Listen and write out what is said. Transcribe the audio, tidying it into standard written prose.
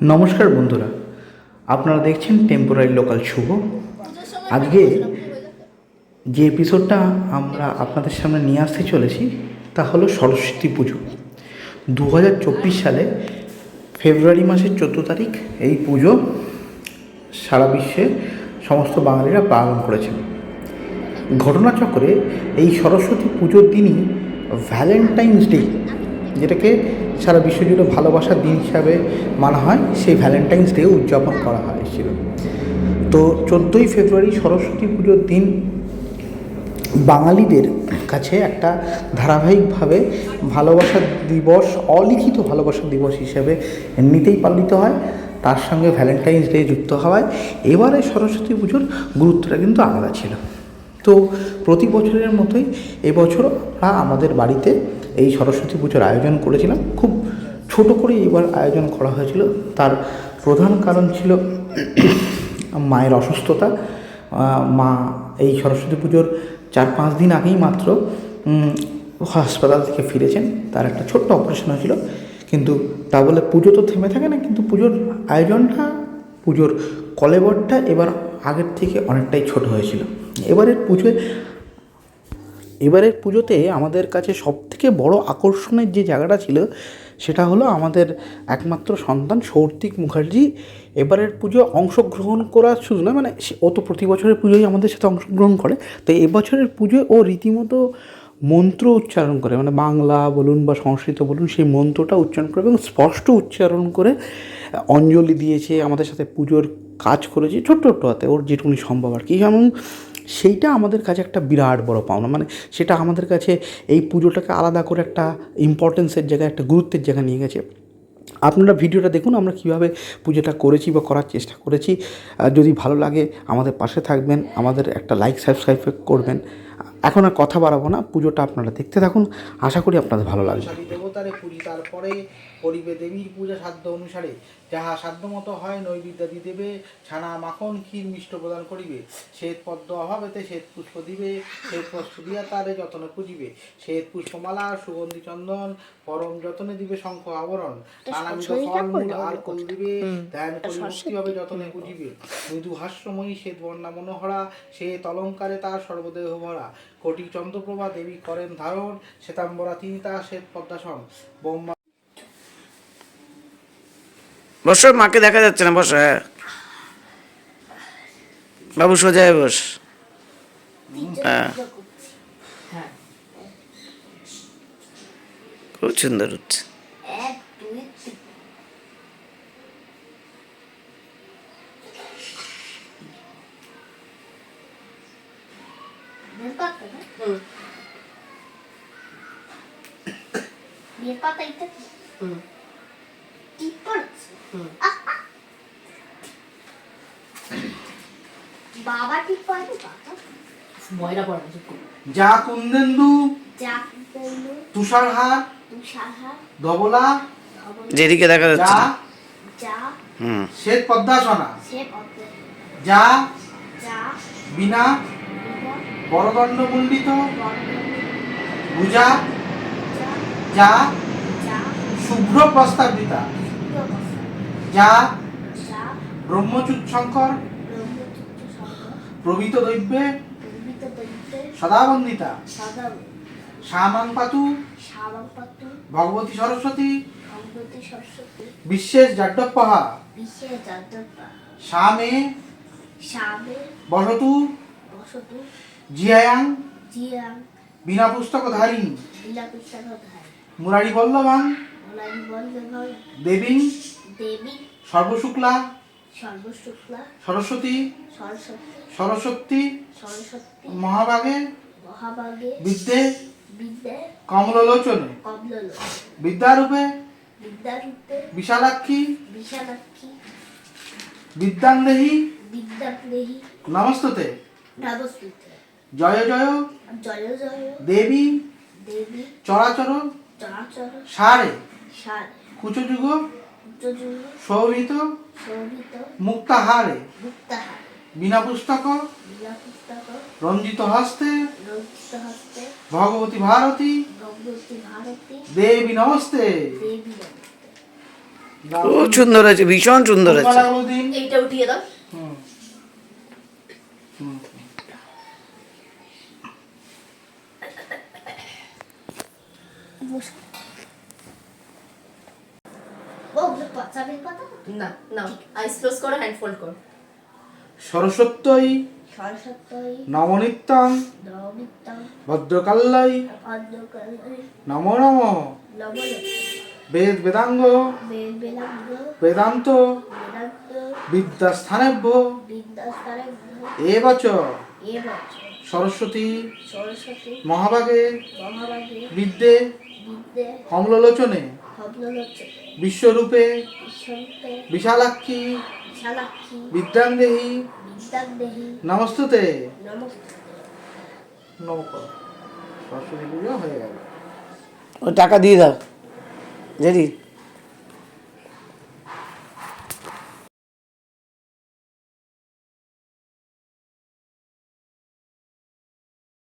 নমস্কার বন্ধুরা, আপনারা দেখছেন টেম্পোরারি লোকাল শুভ। আজকে যে এপিসোডটা আমরা আপনাদের সামনে নিয়ে আসতে চলেছি তা হলো সরস্বতী পুজো। 2024 সালে ফেব্রুয়ারি মাসের 14 তারিখ এই পুজো সারা বিশ্বে সমস্ত বাঙালিরা পালন করেছেন। ঘটনাচক্রে এই সরস্বতী পুজোর দিনই ভ্যালেন্টাইন্স ডে, যেটাকে সারা বিশ্বজুড়ে ভালোবাসার দিন হিসাবে মানা হয়, সেই ভ্যালেন্টাইন্স ডে উদযাপন করা হয়েছিল। তো 14ই ফেব্রুয়ারি সরস্বতী পুজোর দিন বাঙালিদের কাছে একটা ধারাবাহিকভাবে ভালোবাসার দিবস, অলিখিত ভালোবাসার দিবস হিসেবে এমনিতেই পালিত হয়। তার সঙ্গে ভ্যালেন্টাইন্স ডে যুক্ত হওয়ায় এবারে সরস্বতী পুজোর গুরুত্বটা কিন্তু আলাদা ছিল। তো প্রতি বছরের মতোই এবছরও আমাদের বাড়িতে এই সরস্বতী পুজোর আয়োজন করেছিলাম। খুব ছোট করে এবার আয়োজন করা হয়েছিল। তার প্রধান কারণ ছিল মায়ের অসুস্থতা। মা এই সরস্বতী পুজোর 4-5 দিন আগেই মাত্র হাসপাতাল থেকে ফিরেছেন। তার একটা ছোট্ট অপারেশন হয়েছিল, কিন্তু তা বলে পুজো তো থেমে থাকে না। কিন্তু পুজোর আয়োজনটা, পুজোর কলেবরটা এবার আগের থেকে অনেকটাই ছোট হয়েছিল। এবারের পুজোতে আমাদের কাছে সবথেকে বড় আকর্ষণের যে জায়গাটা ছিল সেটা হলো আমাদের একমাত্র সন্তান সৌর্তিক মুখার্জি এবারের পুজো অংশগ্রহণ করা শুধু নয়, মানে ও তো প্রতি বছরের পুজোয় আমাদের সাথে অংশগ্রহণ করে। তো এবছরের পুজোয় ও রীতিমতো মন্ত্র উচ্চারণ করে, মানে বাংলা বলুন বা সংস্কৃত বলুন, সেই মন্ত্রটা উচ্চারণ করে এবং স্পষ্ট উচ্চারণ করে অঞ্জলি দিয়েছে, আমাদের সাথে পুজোর কাজ করেছে ছোট্ট ছোট্ট হাতে, ওর যেটুকুনি সম্ভব আর কি। এবং সেইটা আমাদের কাছে একটা বিরাট বড় পাওনা। মানে সেটা আমাদের কাছে এই পুজোটাকে আলাদা করে একটা ইম্পর্টেন্সের জায়গায়, একটা গুরুত্বের জায়গায় নিয়ে গেছে। আপনারা ভিডিওটা দেখুন, আমরা কীভাবে পুজোটা করেছি বা করার চেষ্টা করেছি। যদি ভালো লাগে আমাদের পাশে থাকবেন, আমাদের একটা লাইক সাবস্ক্রাইব করবেন। এখন আর কথা বাড়াবো না, পুজোটা আপনারা দেখতে থাকুন, আশা করি আপনাদের ভালো লাগবে। দেবতারে পুজো, তারপরে করিবে দেবীর পূজা সাধ্য অনুসারে, যাহা সাধ্য মতো হয় নৈবেদ্যাদি দেবে, ছানা মাখন ক্ষীর মিষ্ট প্রদান করিবে। শ্বেত পদ্ম অভাবেতে শ্বেত পুষ্প দিবে, শ্বেত পুষ্প দিয়া তারে যতনে পুজিবে। শ্বেত পুষ্পমালা সুগন্ধি চন্দন পরম যতনে দিবে শঙ্খ আবরণ। নানাবিধ ফলমূল আর কল দিবে, ধ্যান করি ভক্তিভাবে যতনে পুজিবে। মৃদু হাস্যময়ী শ্বেত বর্ণা মনোহরা, শ্বেত অলঙ্কারে তার সর্বদেহ ভরা। কোটি চন্দ্রপ্রভা দেবী করেন ধারণ, শ্বেতাম্বরা তিনি তার শ্বেত পদ্মাসন। ব্রহ্মা বস, মাকে দেখা যাচ্ছে না, বস। বাবু সোজা হয়ে বস। হ্যাঁ, খুব সুন্দর হচ্ছে। বাবা ঠিক পড়ে ময়রা পড়ে যা কুন্দেন্দু তুষারহার ধবলা, যেদিকে দেখা যাচ্ছে যা যা শ্বেত পদ্মাসনা, সে পদ্মে যা যা বিনা বরদণ্ড মণ্ডিত ভুজা, যা শুভ্র প্রস্তাবিতা, যা ব্রহ্মচুত শঙ্কর প্রভৃত দৈব্যে সদাবন্দিতা, শ্যামাং পাতু ভগবতী সরস্বতী বিশ্বেশ জাড্ডপ্পহা, শ্যামে বসতু জিয়ায়াং বিনা পুস্তক ধারিণী, মুরারি বল্লভাং দেবী সর্বশুক্লা সরস্বতী সরস্বতী মহাভাগে বিদ্যে কমলোচনে বিদ্যারূপে বিশালাক্ষী বিদ্যান্দেহি নমস্তুতে। জয় জয় দেবী চরাচর সারে কুচযুগ শোভিত মুক্তাহারে, বিনা পুস্তক রঞ্জিত হস্তে ভগবতী ভারতী দেবী নমস্তে। খুব সুন্দর হয়েছে, ভীষণ সুন্দর হয়েছে। ফুলমালাগুলো দিন। এইটা উঠিয়ে দাও। হুম। হুম। ও চাবির কথা না না, আইস ক্লোজ করো, হ্যান্ড ফোল্ড করো। সরস্বত্যই সরস্বতী নবনিত্যং নবনিত্যং ভদ্রকাল্যই অন্ধকারে নমো নমঃ লবণ বেদ বেদাঙ্গ বেদাঙ্গ বেদান্ত বেদান্ত বিদ্যাস্থানেভ্য বিদ্যাস্তারে এবচ এবং সরস্বতী সরস্বতী মহাভাগে মহাভাগে বিদ্যে বিদ্যে কমলোচনে হবলোচনে বিশ্বরূপে বিশ্বরূপে বিশালাক্ষী বিশালাক্ষী বিদ্যাঙ্গেহি বিদ্যাদেহী নমস্তুতে। নমস্তে। নমস্কার। সরস্বতী পুজো হয়ে গেল। ও টাকা দিয়ে দাও জেরি।